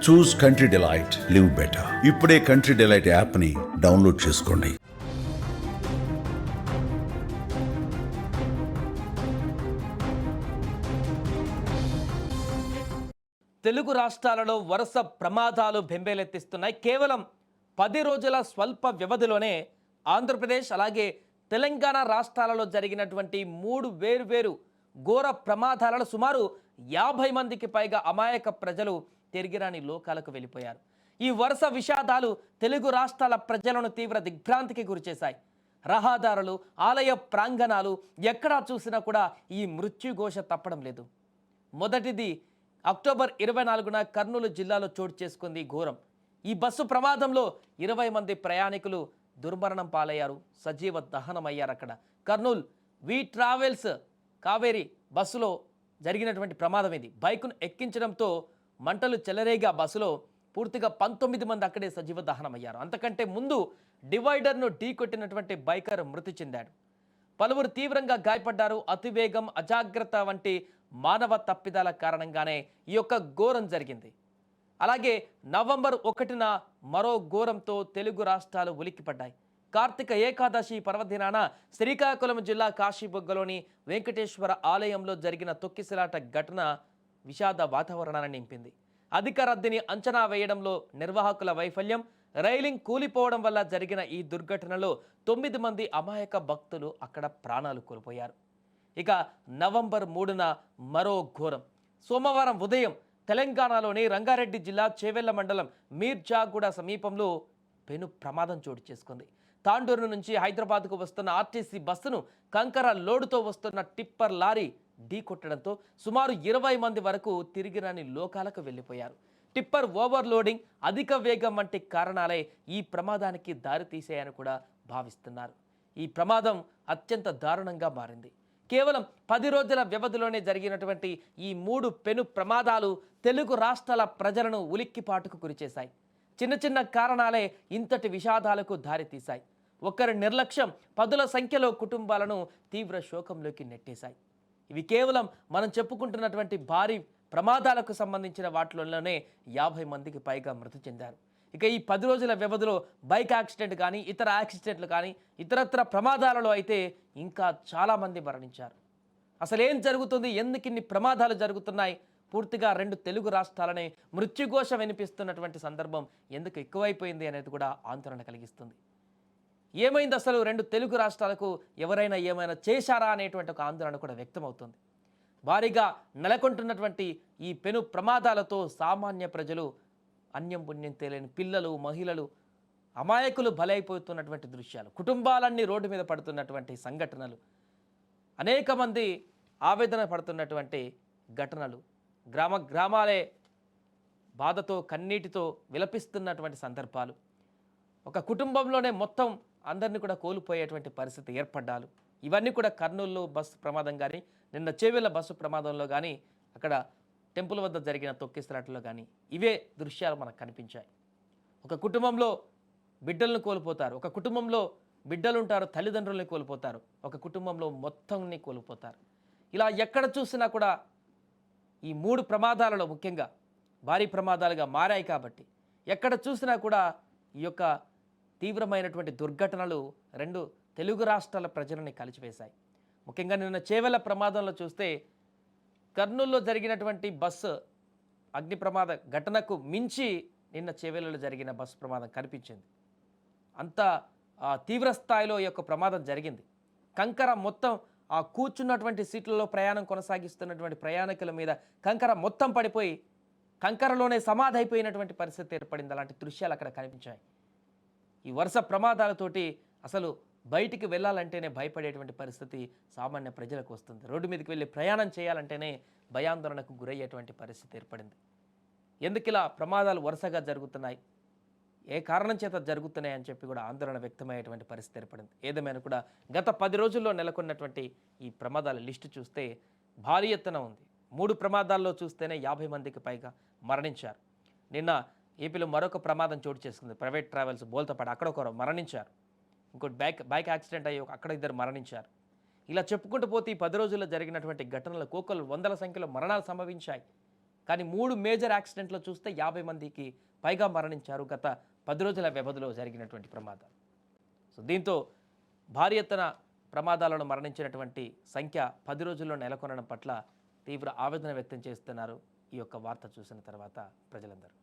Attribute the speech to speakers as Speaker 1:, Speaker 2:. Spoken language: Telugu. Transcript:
Speaker 1: చూస్ కంట్రీ డిలైట్, లివ్ బెటర్. ఇప్పుడే కంట్రీ డిలైట్ యాప్ని డౌన్లోడ్ చేసుకోండి.
Speaker 2: తెలుగు రాష్ట్రాలలో వరుస ప్రమాదాలు బెంబేలెత్తిస్తున్నాయి. కేవలం 10 రోజుల స్వల్ప వ్యవధిలోనే ఆంధ్రప్రదేశ్ అలాగే తెలంగాణ రాష్ట్రాలలో జరిగినటువంటి 3 వేర్వేరు ఘోర ప్రమాదాలలో సుమారు 50 మందికి పైగా అమాయక ప్రజలు తిరిగిరాని లోకాలకు వెళ్ళిపోయారు. ఈ వరుస విషాదాలు తెలుగు రాష్ట్రాల ప్రజలను తీవ్ర దిగ్భ్రాంతికి గురిచేశాయి. రహదారులు, ఆలయ ప్రాంగణాలు ఎక్కడా చూసినా కూడా ఈ మృత్యుఘోష తప్పడం లేదు. మొదటిది అక్టోబర్ 24న కర్నూలు జిల్లాలో చోటు చేసుకుంది ఘోరం. ఈ బస్సు ప్రమాదంలో 20 మంది ప్రయాణికులు దుర్మరణం పాలయ్యారు, సజీవ దహనమయ్యారు. అక్కడ కర్నూలు వి ట్రావెల్స్ కావేరి బస్సులో జరిగినటువంటి ప్రమాదం ఇది. బైకును ఎక్కించడంతో మంటలు చెలరేగా బస్సులో పూర్తిగా 19 మంది అక్కడే సజీవ దహనమయ్యారు. అంతకంటే ముందు డివైడర్ను ఢీకొట్టినటువంటి బైకర్ మృతి చెందాడు. పలువురు తీవ్రంగా గాయపడ్డారు. అతివేగం, అజాగ్రత్త వంటి మానవ తప్పిదాల కారణంగానే ఈ యొక్క ఘోరం జరిగింది. అలాగే నవంబర్ 1న మరో ఘోరంతో తెలుగు రాష్ట్రాలు ఉలిక్కిపడ్డాయి. కార్తీక ఏకాదశి పర్వదినాన శ్రీకాకుళం జిల్లా కాశీబుగ్గలోని వెంకటేశ్వర ఆలయంలో జరిగిన తొక్కిసలాట ఘటన విషాద వాతావరణాన్ని నింపింది. అధిక రద్దీని అంచనా వేయడంలో నిర్వాహకుల వైఫల్యం, రైలింగ్ కూలిపోవడం వల్ల జరిగిన ఈ దుర్ఘటనలో 9 మంది అమాయక భక్తులు అక్కడ ప్రాణాలు కోల్పోయారు. ఇక నవంబర్ 3న మరో ఘోరం. సోమవారం ఉదయం తెలంగాణలోని రంగారెడ్డి జిల్లా చేవెళ్ల మండలం మీర్జాగూడ సమీపంలో పెను ప్రమాదం చోటు చేసుకుంది. తాండూరు నుంచి హైదరాబాద్కు వస్తున్న ఆర్టీసీ బస్సును కంకర లోడుతో వస్తున్న టిప్పర్ లారీ ఢీకొట్టడంతో సుమారు 20 మంది వరకు తిరిగిరాని లోకాలకు వెళ్ళిపోయారు. టిప్పర్ ఓవర్లోడింగ్, అధిక వేగం వంటి కారణాలే ఈ ప్రమాదానికి దారితీసాయని కూడా భావిస్తున్నారు. ఈ ప్రమాదం అత్యంత దారుణంగా మారింది. కేవలం 10 రోజుల వ్యవధిలోనే జరిగినటువంటి ఈ 3 పెను ప్రమాదాలు తెలుగు రాష్ట్రాల ప్రజలను ఉలిక్కిపాటుకు గురిచేశాయి. చిన్న చిన్న కారణాలే ఇంతటి విషాదాలకు దారితీశాయి. ఒకరి నిర్లక్ష్యం పదుల సంఖ్యలో కుటుంబాలను తీవ్ర శోకంలోకి నెట్టేశాయి. ఇవి కేవలం మనం చెప్పుకుంటున్నటువంటి భారీ ప్రమాదాలకు సంబంధించిన వాటిలోనే 50 మందికి పైగా మృతి చెందారు. ఇక ఈ 10 రోజుల వ్యవధిలో బైక్ యాక్సిడెంట్ కానీ, ఇతర యాక్సిడెంట్లు కానీ, ఇతరత్ర ప్రమాదాలలో అయితే ఇంకా చాలామంది మరణించారు. అసలు ఏం జరుగుతుంది, ఎందుకు ఇన్ని ప్రమాదాలు జరుగుతున్నాయి, పూర్తిగా 2 తెలుగు రాష్ట్రాలనే మృత్యుఘోష వినిపిస్తున్నటువంటి సందర్భం ఎందుకు ఎక్కువైపోయింది అనేది కూడా ఆందోళన కలిగిస్తుంది. ఏమైంది అసలు 2 తెలుగు రాష్ట్రాలకు, ఎవరైనా ఏమైనా చేశారా అనేటువంటి ఒక ఆందోళన కూడా వ్యక్తమవుతుంది. భారీగా నెలకొంటున్నటువంటి ఈ పెను ప్రమాదాలతో సామాన్య ప్రజలు, అన్యం పుణ్యం తెలియని పిల్లలు, మహిళలు, అమాయకులు బలైపోతున్నటువంటి దృశ్యాలు, కుటుంబాలన్నీ రోడ్డు మీద పడుతున్నటువంటి సంఘటనలు, అనేక మంది ఆవేదన పడుతున్నటువంటి ఘటనలు, గ్రామాలే బాధతో కన్నీటితో విలపిస్తున్నటువంటి సందర్భాలు, ఒక కుటుంబంలోనే మొత్తం అందరినీ కూడా కోల్పోయేటువంటి పరిస్థితి ఏర్పడ్డాలు, ఇవన్నీ కూడా కర్నూలులో బస్సు ప్రమాదం కానీ, నిన్న చేవెళ్ల బస్సు ప్రమాదంలో కానీ, అక్కడ టెంపుల్ వద్ద జరిగిన తొక్కిసలాటలో కానీ ఇవే దృశ్యాలు మనకు కనిపించాయి. ఒక కుటుంబంలో బిడ్డలను కోల్పోతారు, ఒక కుటుంబంలో బిడ్డలు ఉంటారు, తల్లిదండ్రులని కోల్పోతారు, ఒక కుటుంబంలో మొత్తాన్ని కోల్పోతారు. ఇలా ఎక్కడ చూసినా కూడా ఈ 3 ప్రమాదాలలో ముఖ్యంగా భారీ ప్రమాదాలుగా మారాయి కాబట్టి ఎక్కడ చూసినా కూడా ఈ యొక్క తీవ్రమైనటువంటి దుర్ఘటనలు 2 తెలుగు రాష్ట్రాల ప్రజలని కలిచివేశాయి. ముఖ్యంగా నిన్న చేవెళ్ల ప్రమాదంలో చూస్తే కర్నూలులో జరిగినటువంటి బస్సు అగ్ని ప్రమాద ఘటనకు మించి నిన్న చేవెళ్లలో జరిగిన బస్సు ప్రమాదం కనిపించింది. అంత తీవ్ర స్థాయిలో ఈ యొక్క ప్రమాదం జరిగింది. కంకర మొత్తం ఆ కూర్చున్నటువంటి సీట్లలో ప్రయాణం కొనసాగిస్తున్నటువంటి ప్రయాణికుల మీద కంకర మొత్తం పడిపోయి కంకరలోనే సమాధి అయిపోయినటువంటి పరిస్థితి ఏర్పడింది. అలాంటి దృశ్యాలు అక్కడ కనిపించాయి. ఈ వరుస ప్రమాదాలతోటి అసలు బయటికి వెళ్ళాలంటేనే భయపడేటువంటి పరిస్థితి సామాన్య ప్రజలకు వస్తుంది. రోడ్డు మీదకి వెళ్ళి ప్రయాణం చేయాలంటేనే భయాందోళనకు గురయ్యేటువంటి పరిస్థితి ఏర్పడింది. ఎందుకు ఇలా ప్రమాదాలు వరుసగా జరుగుతున్నాయి, ఏ కారణం చేత జరుగుతున్నాయి అని చెప్పి కూడా ఆందోళన వ్యక్తమయ్యేటువంటి పరిస్థితి ఏర్పడింది. ఏదేమైనా కూడా గత 10 రోజుల్లో నెలకొన్నటువంటి ఈ ప్రమాదాల లిస్టు చూస్తే భారీ ఎత్తున ఉంది. 3 ప్రమాదాల్లో చూస్తేనే 50 మందికి పైగా మరణించారు. నిన్న ఏపీలో మరొక ప్రమాదం చోటు చేసుకుంది. ప్రైవేట్ ట్రావెల్స్ బోల్తోపాటు అక్కడ ఒకరు మరణించారు. ఇంకోటి బైక్ యాక్సిడెంట్ అయ్యి అక్కడ 2 మరణించారు. ఇలా చెప్పుకుంటూ పోతే ఈ 10 రోజుల్లో జరిగినటువంటి ఘటనల కోకలు వందల సంఖ్యలో మరణాలు సంభవించాయి. కానీ 3 మేజర్ యాక్సిడెంట్లో చూస్తే 50 మందికి పైగా మరణించారు గత 10 రోజుల వ్యవధిలో జరిగినటువంటి ప్రమాదాలు. సో దీంతో భారీ ఎత్తున ప్రమాదాలను మరణించినటువంటి సంఖ్య 10 రోజుల్లో నెలకొనడం పట్ల తీవ్ర ఆవేదన వ్యక్తం చేస్తున్నారు ఈ యొక్క వార్త చూసిన తర్వాత ప్రజలందరూ.